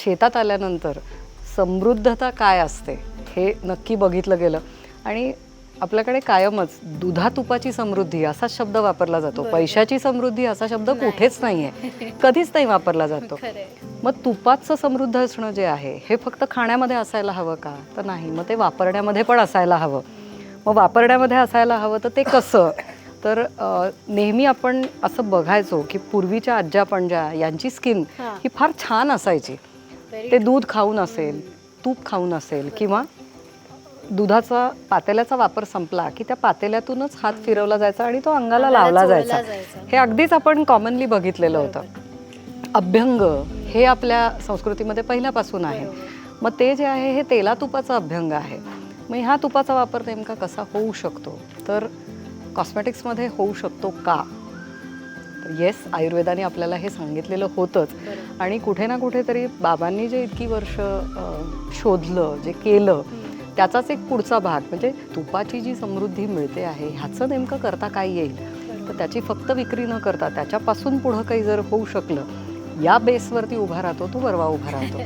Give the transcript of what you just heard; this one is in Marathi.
शेतात आल्यानंतर समृद्धता काय असते हे नक्की बघितलं गेलं. आणि आपल्याकडे कायमच दुधा तुपाची समृद्धी असा शब्द वापरला जातो, पैशाची समृद्धी असा शब्द कुठेच नाहीये, कधीच नाही वापरला जातो. मग तुपाचं समृद्ध असणं जे आहे हे फक्त खाण्यामध्ये असायला हवं का? तर नाही, मग ते वापरण्यामध्ये पण असायला हवं. मग वापरण्यामध्ये असायला हवं तर ते कसं? तर नेहमी आपण असं बघायचो की पूर्वीच्या आज्या पणज्या यांची स्किन ही फार छान असायची. ते दूध खाऊन असेल, तूप खाऊन असेल, किंवा दुधाचा पातेल्याचा वापर संपला की त्या पातेल्यातूनच हात फिरवला जायचा आणि तो अंगाला लावला जायचा. हे अगदीच आपण कॉमनली बघितलेलं होतं. अभ्यंग हे आपल्या संस्कृतीमध्ये पहिल्यापासून आहे. मग ते जे आहे हे तेला तुपाचं अभ्यंग आहे. मग ह्या तुपाचा वापर नेमका कसा होऊ शकतो? तर कॉस्मेटिक्समध्ये होऊ शकतो का? तर येस, आयुर्वेदाने आपल्याला हे सांगितलेलं होतंच. आणि कुठे ना कुठेतरी बाबांनी जे इतकी वर्ष शोधलं, जे केलं, त्याचाच एक पुढचा भाग म्हणजे तुपाची जी समृद्धी मिळते आहे ह्याचं नेमकं करता काय येईल. तर त्याची फक्त विक्री न करता त्याच्यापासून पुढं काही जर होऊ शकलं, या बेसवरती उभा राहतो तो वरवा उभा राहतो.